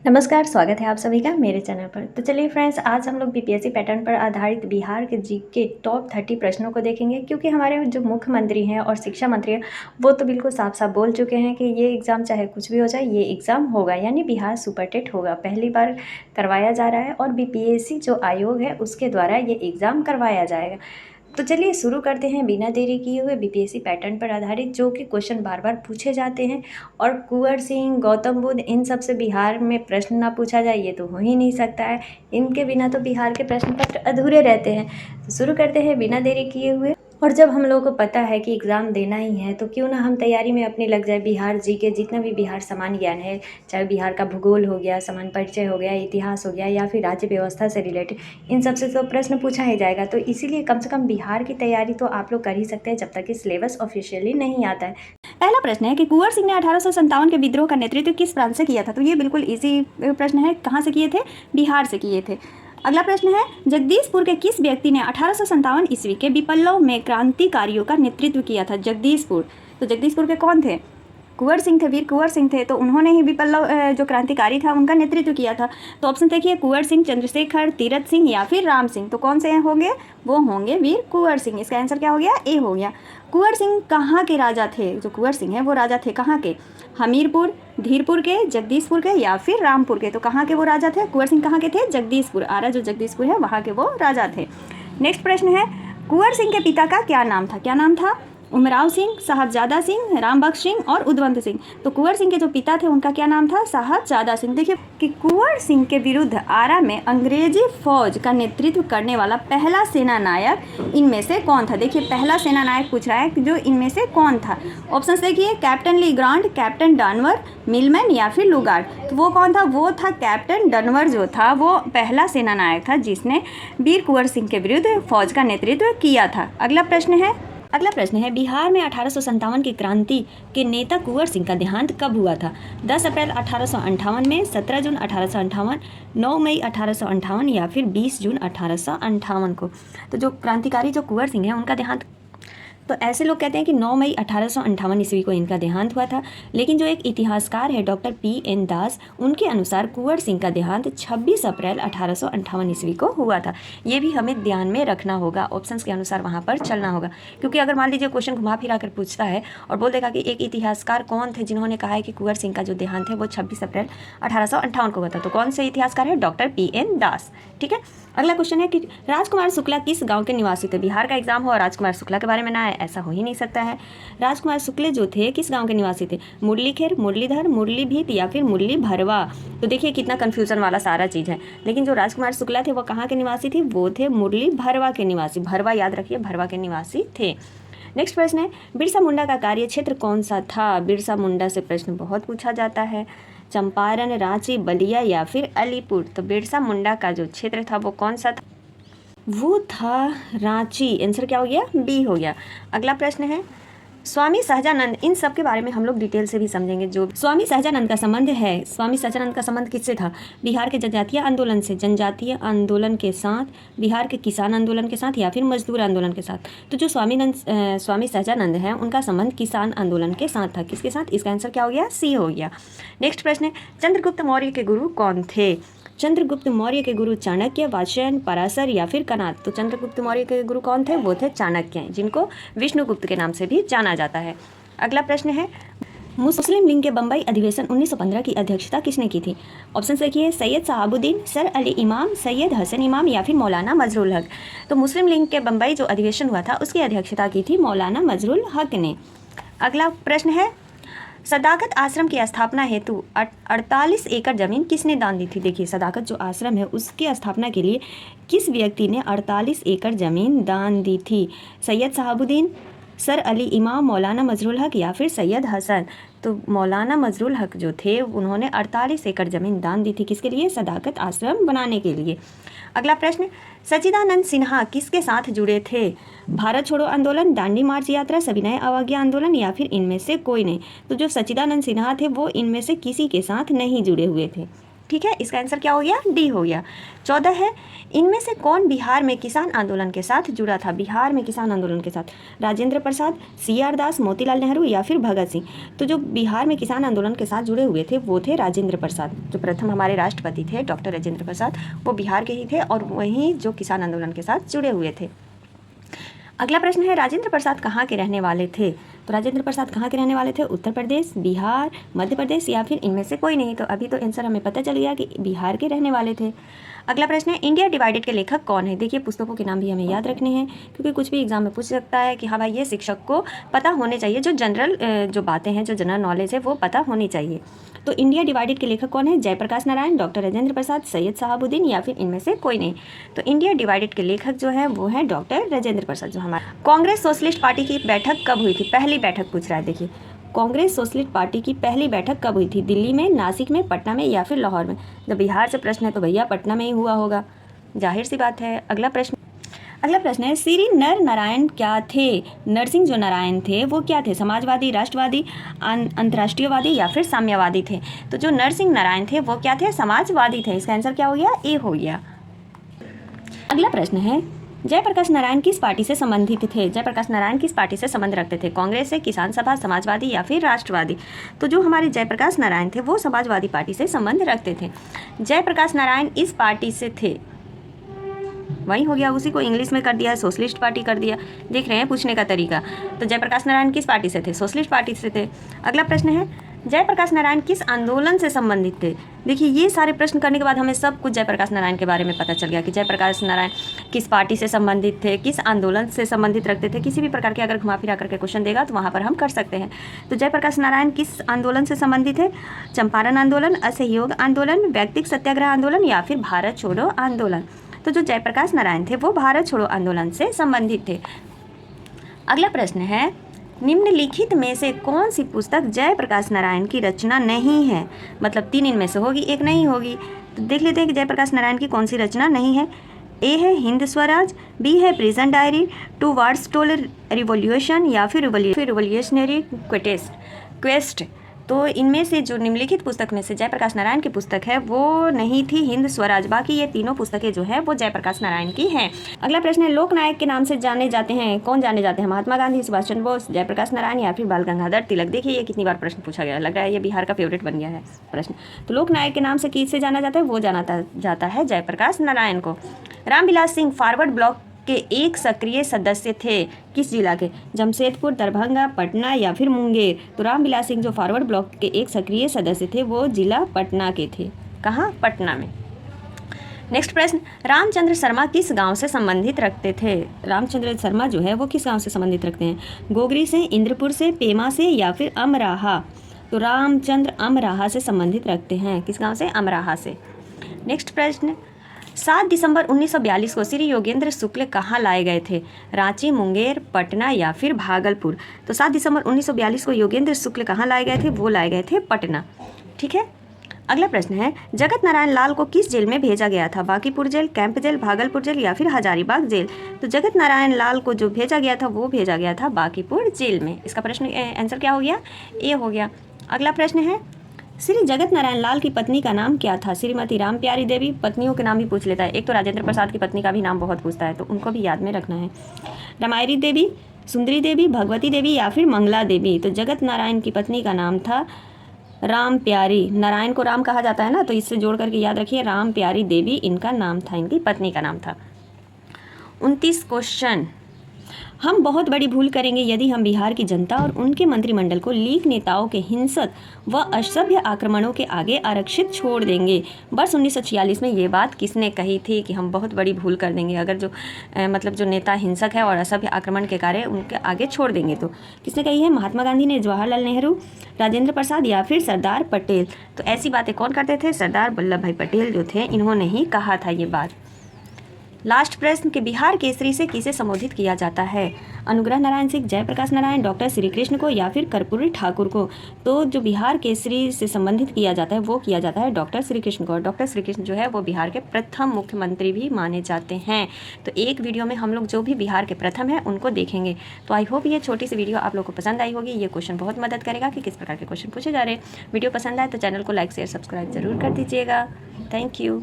नमस्कार, स्वागत है आप सभी का मेरे चैनल पर। तो चलिए फ्रेंड्स, आज हम लोग बीपीएससी पैटर्न पर आधारित बिहार के जीके टॉप 30 प्रश्नों को देखेंगे, क्योंकि हमारे जो मुख्यमंत्री हैं और शिक्षा मंत्री हैं वो तो बिल्कुल साफ साफ बोल चुके हैं कि ये एग्ज़ाम चाहे कुछ भी हो जाए, ये एग्ज़ाम होगा, यानी बिहार सुपर टेट होगा। पहली बार करवाया जा रहा है और बीपीएससी जो आयोग है उसके द्वारा ये एग्ज़ाम करवाया जाएगा। तो चलिए शुरू करते हैं बिना देरी किए हुए बीपीएससी पैटर्न पर आधारित जो कि क्वेश्चन बार बार पूछे जाते हैं। और कुंवर सिंह, गौतम बुद्ध, इन सब से बिहार में प्रश्न ना पूछा जाए ये तो हो ही नहीं सकता है। इनके बिना तो बिहार के प्रश्न पत्र अधूरे रहते हैं। तो शुरू करते हैं बिना देरी किए हुए। और जब हम लोगों को पता है कि एग्ज़ाम देना ही है तो क्यों ना हम तैयारी में अपनी लग जाए। बिहार जी के जितना भी बिहार सामान्य ज्ञान है, चाहे बिहार का भूगोल हो गया, सामान्य परिचय हो गया, इतिहास हो गया, या फिर राज्य व्यवस्था से रिलेटेड, इन सब से तो प्रश्न पूछा ही जाएगा। तो इसीलिए कम से कम बिहार की तैयारी तो आप लोग कर ही सकते हैं जब तक कि सिलेबस ऑफिशियली नहीं आता है। पहला प्रश्न है कि कुंवर सिंह ने 1857 के विद्रोह का नेतृत्व किस प्रांत से किया था। तो ये बिल्कुल इजी प्रश्न है। कहाँ से किए थे? बिहार से किए थे। अगला प्रश्न है जगदीशपुर के किस व्यक्ति ने 1857 ईस्वी के विप्लव में क्रांतिकारियों का नेतृत्व किया था? जगदीशपुर। तो जगदीशपुर के कौन थे? कुंवर सिंह थे, वीर कुंवर सिंह थे। तो उन्होंने ही विप्लव जो क्रांतिकारी था उनका नेतृत्व किया था। तो ऑप्शन देखिए, कुंवर सिंह, चंद्रशेखर, तीरथ सिंह या फिर राम सिंह। तो कौन से होंगे? वो होंगे वीर कुंवर सिंह। इसका आंसर क्या हो गया? ए हो गया। कुंवर सिंह कहाँ के राजा थे? जो कुंवर सिंह हैं वो राजा थे कहाँ के? हमीरपुर, धीरपुर के, जगदीशपुर के या फिर रामपुर के। तो कहाँ के वो राजा थे? कुंवर सिंह कहाँ के थे? जगदीशपुर। आरा जो जगदीशपुर है वहाँ के वो राजा थे। नेक्स्ट प्रश्न है कुंवर सिंह के पिता का क्या नाम था? क्या नाम था? उमराव सिंह, साहबजादा सिंह, रामबख्श सिंह और उदवंत सिंह। तो कुंवर सिंह के जो पिता थे उनका क्या नाम था? साहबजादा सिंह। देखिए कि कुंवर सिंह के विरुद्ध आरा में अंग्रेजी फौज का नेतृत्व करने वाला पहला सेना नायक इनमें से कौन था? देखिए पहला सेना नायक पूछ रहा है कि जो इनमें से कौन था। ऑप्शन देखिए, कैप्टन ली ग्रांट, कैप्टन डानवर, मिलमैन या फिर लुगार्ड। तो वो कौन था? वो था कैप्टन डानवर। जो था वो पहला सेना नायक था जिसने वीर कुंवर सिंह के विरुद्ध फौज का नेतृत्व किया था। अगला प्रश्न है बिहार में 1857 की क्रांति के नेता कुंवर सिंह का देहांत कब हुआ था? 10 अप्रैल 1858 में, 17 जून 1858, 9 मई 1858 या फिर 20 जून 1858 को। तो जो क्रांतिकारी जो कुंवर सिंह है उनका देहांत, तो ऐसे लोग कहते हैं कि 9 मई 1858 ईस्वी को इनका देहांत हुआ था। लेकिन जो एक इतिहासकार है डॉक्टर पी.एन. दास, उनके अनुसार कुंवर सिंह का देहांत 26 अप्रैल 1858 ईस्वी को हुआ था। ये भी हमें ध्यान में रखना होगा, ऑप्शंस के अनुसार वहाँ पर चलना होगा। क्योंकि अगर मान लीजिए क्वेश्चन घुमा फिरा कर पूछता है और बोल देगा कि एक इतिहासकार कौन थे जिन्होंने कहा है कि कुंवर सिंह का जो देहांत है वो 26 अप्रैल 1858 को हुआ था, तो कौन से इतिहासकार है? Doctor P N. दास। ठीक है। अगला क्वेश्चन है कि राजकुमार शुक्ला किस गांव के निवासी थे? बिहार का एग्जाम हो और राजकुमार शुक्ला के बारे में ना आए, ऐसा हो ही नहीं सकता है। राजकुमार शुक्ला जो थे किस गांव के निवासी थे? मुरलीखेर, मुरलीधर, मुरलीभीत या फिर मुरली भरवा। तो देखिए कितना कन्फ्यूजन वाला सारा चीज़ है। लेकिन जो राजकुमार शुक्ला थे वो कहाँ के निवासी थे? वो थे मुरली भरवा के निवासी। भरवा याद रखिए, भरवा के निवासी थे। नेक्स्ट प्रश्न है बिरसा मुंडा का कार्य क्षेत्र कौन सा था? बिरसा मुंडा से प्रश्न बहुत पूछा जाता है। चंपारण, रांची, बलिया या फिर अलीपुर। तो बिरसा मुंडा का जो क्षेत्र था वो कौन सा था? वो था रांची। आंसर क्या हो गया? बी हो गया। अगला प्रश्न है स्वामी सहजानंद, इन सब के बारे में हम लोग डिटेल से भी समझेंगे। जो स्वामी सहजानंद का संबंध है, स्वामी सहजानंद का संबंध किससे था? बिहार के जनजातीय आंदोलन से, जनजातीय आंदोलन के साथ, बिहार के किसान आंदोलन के साथ या फिर मजदूर आंदोलन के साथ। तो जो स्वामी सहजानंद हैं उनका संबंध किसान आंदोलन के साथ था। किसके साथ? इसका आंसर क्या हो गया? सी हो गया। नेक्स्ट प्रश्न है चंद्रगुप्त मौर्य के गुरु कौन थे? चंद्रगुप्त मौर्य के गुरु चाणक्य, वात्स्ययन, पराशर या फिर कनाद। तो चंद्रगुप्त मौर्य के गुरु कौन थे? वो थे चाणक्य, जिनको विष्णुगुप्त के नाम से भी जाना जाता है। अगला प्रश्न है मुस्लिम लीग के बम्बई अधिवेशन 1915 की अध्यक्षता किसने की थी? ऑप्शन देखिए, सैयद शहाबुद्दीन, सर अली इमाम, सैयद हसन इमाम या फिर मौलाना मजरुल हक। तो मुस्लिम लीग के बम्बई जो अधिवेशन हुआ था उसकी अध्यक्षता की थी मौलाना मजरुल हक ने। अगला प्रश्न है सदाकत आश्रम की स्थापना हेतु 48 एकड़ जमीन किसने दान दी थी? देखिए सदाकत जो आश्रम है उसकी स्थापना के लिए किस व्यक्ति ने 48 एकड़ जमीन दान दी थी? सैयद शहाबुद्दीन, सर अली इमाम, मौलाना मजरुल हक या फिर सैयद हसन। तो मौलाना मजरुल हक जो थे उन्होंने 48 एकड़ जमीन दान दी थी। किसके लिए? सदाकत आश्रम बनाने के लिए। अगला प्रश्न सच्चिदानंद सिन्हा किसके साथ जुड़े थे? भारत छोड़ो आंदोलन, दांडी मार्च यात्रा, सविनय अवज्ञा आंदोलन या फिर इनमें से कोई नहीं। तो जो सच्चिदानंद सिन्हा थे वो इनमें से किसी के साथ नहीं जुड़े हुए थे। ठीक है, इसका आंसर क्या हो गया? डी हो गया। 14 है, इनमें से कौन बिहार में किसान आंदोलन के साथ जुड़ा था? बिहार में किसान आंदोलन के साथ राजेंद्र प्रसाद, CR दास, मोतीलाल नेहरू या फिर भगत सिंह। तो जो बिहार में किसान आंदोलन के साथ जुड़े हुए थे वो थे राजेंद्र प्रसाद। जो प्रथम हमारे राष्ट्रपति थे डॉक्टर राजेंद्र प्रसाद, वो बिहार के ही थे और वहीं जो किसान आंदोलन के साथ जुड़े हुए थे। अगला प्रश्न है, राजेंद्र प्रसाद कहाँ के रहने वाले थे? तो राजेंद्र प्रसाद कहाँ के रहने वाले थे? उत्तर प्रदेश, बिहार, मध्य प्रदेश या फिर इनमें से कोई नहीं। तो अभी तो आंसर हमें पता चल गया कि बिहार के रहने वाले थे। अगला प्रश्न है, इंडिया डिवाइडेड के लेखक कौन है? देखिए, पुस्तकों के नाम भी हमें याद रखने हैं क्योंकि कुछ भी एग्जाम में पूछ सकता है कि हाँ भाई ये शिक्षक को पता होने चाहिए, जो जनरल जो बातें हैं, जो जनरल नॉलेज है वो पता होनी चाहिए। तो इंडिया डिवाइडेड के लेखक कौन है? जयप्रकाश नारायण, डॉक्टर राजेंद्र प्रसाद, सैयद शहाबुद्दीन या फिर इनमें से कोई नहीं। तो इंडिया डिवाइडेड के लेखक जो है वो है डॉक्टर राजेंद्र प्रसाद। जो हमारा कांग्रेस सोशलिस्ट पार्टी की बैठक कब हुई थी? पहली बैठक पूछ रहा है। देखिए, कांग्रेस सोशलिस्ट पार्टी की पहली बैठक कब हुई थी? दिल्ली में, नासिक में, पटना में या फिर लाहौर में? जब बिहार से प्रश्न है तो भैया पटना में ही हुआ होगा, जाहिर सी बात है। अगला प्रश्न है, श्री नर नारायण क्या थे? नरसिंह जो नारायण थे वो क्या थे? समाजवादी, राष्ट्रवादी, अंतर्राष्ट्रीयवादी या फिर साम्यवादी थे? तो जो नरसिंह नारायण थे वो क्या थे? समाजवादी थे। इसका आंसर क्या हो गया? ए हो गया। अगला प्रश्न है, जयप्रकाश नारायण किस पार्टी से संबंधित थे? जयप्रकाश नारायण किस पार्टी से संबंध रखते थे? कांग्रेस से, किसान सभा, समाजवादी या फिर राष्ट्रवादी? तो जो हमारे जयप्रकाश नारायण थे वो समाजवादी पार्टी से संबंध रखते थे। जयप्रकाश नारायण इस पार्टी से थे, वही हो गया, उसी को इंग्लिश में कर दिया, सोशलिस्ट पार्टी कर दिया। देख रहे हैं पूछने का तरीका। तो जयप्रकाश नारायण किस पार्टी से थे? सोशलिस्ट पार्टी से थे। अगला प्रश्न है, जयप्रकाश नारायण किस आंदोलन से संबंधित थे? देखिए, ये सारे प्रश्न करने के बाद हमें सब कुछ जयप्रकाश नारायण के बारे में पता चल गया कि जयप्रकाश नारायण किस पार्टी से संबंधित थे, किस आंदोलन से संबंधित रखते थे। किसी भी प्रकार के अगर घुमा फिरा करके क्वेश्चन देगा तो वहाँ पर हम कर सकते हैं। तो जयप्रकाश नारायण किस आंदोलन से संबंधित है? चंपारण आंदोलन, असहयोग आंदोलन, व्यक्तिगत सत्याग्रह आंदोलन या फिर भारत छोड़ो आंदोलन? तो जो जयप्रकाश नारायण थे वो भारत छोड़ो आंदोलन से संबंधित थे। अगला प्रश्न है, निम्नलिखित में से कौन सी पुस्तक जयप्रकाश नारायण की रचना नहीं है? मतलब 3 इनमें से होगी, एक नहीं होगी। तो देख लेते हैं कि जयप्रकाश नारायण की कौन सी रचना नहीं है। ए है हिंद स्वराज, बी है prison diary, towards total revolution या फिर रिवॉल्यूशनरी क्वेस्ट। तो इनमें से जो निम्नलिखित पुस्तक में से जयप्रकाश नारायण की पुस्तक है वो नहीं थी हिंद स्वराज। बाकी ये तीनों पुस्तकें जो है वो जयप्रकाश नारायण की हैं। अगला प्रश्न है, लोकनायक के नाम से जाने जाते हैं, कौन जाने जाते हैं? महात्मा गांधी, सुभाष चंद्र बोस, जयप्रकाश नारायण या फिर बाल गंगाधर तिलक? देखिए, ये कितनी बार प्रश्न पूछा गया, लग रहा है ये बिहार का फेवरेट बन गया है प्रश्न। तो लोकनायक के नाम से किससे जाना जाता है? वो जाना जाता है जयप्रकाश नारायण को। रामविलास सिंह फॉरवर्ड ब्लॉक के एक सक्रिय सदस्य थे, किस जिला के? जमशेदपुर, दरभंगा, पटना या फिर मुंगेर? तो रामविलास सिंह जो फॉरवर्ड ब्लॉक के एक सक्रिय सदस्य थे वो जिला पटना के थे। कहाँ? पटना में। नेक्स्ट प्रश्न, रामचंद्र शर्मा किस गांव से संबंधित रखते थे? रामचंद्र शर्मा जो है वो किस गांव से संबंधित रखते हैं? गोगरी से, इंद्रपुर से, पेमा से या फिर अमराहा? तो रामचंद्र अमराहा से संबंधित रखते हैं। किस गाँव से? अमराहा से। नेक्स्ट प्रश्न, 7 दिसंबर 1942 को श्री योगेंद्र शुक्ल कहाँ लाए गए थे? रांची, मुंगेर, पटना या फिर भागलपुर? तो 7 दिसंबर 1942 को योगेंद्र शुक्ल कहाँ लाए गए थे? वो लाए गए थे पटना। ठीक है। अगला प्रश्न है, जगत नारायण लाल को किस जेल में भेजा गया था? Bankipur jail, camp jail, Bhagalpur jail या फिर हजारीबाग जेल? तो जगत नारायण लाल को जो भेजा गया था वो भेजा गया था बांकीपुर जेल में। इसका प्रश्न आंसर क्या हो गया? ए हो गया। अगला प्रश्न है, श्री जगत नारायण लाल की पत्नी का नाम क्या था? श्रीमती राम प्यारी देवी। पत्नियों के नाम भी पूछ लेता है, एक तो राजेंद्र प्रसाद की पत्नी का भी नाम बहुत पूछता है, तो उनको भी याद में रखना है। रामायरी देवी, सुंदरी देवी, भगवती देवी या फिर मंगला देवी? तो जगत नारायण की पत्नी का नाम था राम प्यारी। नारायण को राम कहा जाता है ना, तो इससे जोड़ करके याद रखिए, राम प्यारी देवी इनका नाम था, इनकी पत्नी का नाम था। 29 क्वेश्चन, हम बहुत बड़ी भूल करेंगे यदि हम बिहार की जनता और उनके मंत्रिमंडल को लीग नेताओं के हिंसक व असभ्य आक्रमणों के आगे आरक्षित छोड़ देंगे। वर्ष 1946 में ये बात किसने कही थी कि हम बहुत बड़ी भूल कर देंगे अगर जो मतलब जो नेता हिंसक है और असभ्य आक्रमण के कार्य उनके आगे छोड़ देंगे? तो किसने कही है? महात्मा गांधी ने, जवाहरलाल नेहरू, राजेंद्र प्रसाद या फिर सरदार पटेल? तो ऐसी बातें कौन करते थे? सरदार वल्लभ भाई पटेल जो थे इन्होंने ही कहा था ये बात। लास्ट प्रश्न कि बिहार केसरी से किसे संबोधित किया जाता है? अनुग्रह नारायण सिंह, जयप्रकाश नारायण, डॉक्टर श्री कृष्ण को या फिर कर्पूरी ठाकुर को? तो जो बिहार केसरी से संबंधित किया जाता है वो किया जाता है डॉक्टर श्री कृष्ण को। डॉक्टर श्री कृष्ण जो है वो बिहार के प्रथम मुख्यमंत्री भी माने जाते हैं। तो एक वीडियो में हम लोग जो भी बिहार के प्रथम हैं उनको देखेंगे। तो आई होप ये छोटी सी वीडियो आप लोग को पसंद आई होगी। ये क्वेश्चन बहुत मदद करेगा कि किस प्रकार के क्वेश्चन पूछे जा रहे हैं। वीडियो पसंद आए तो चैनल को लाइक शेयर सब्सक्राइब जरूर कर दीजिएगा। Thank you.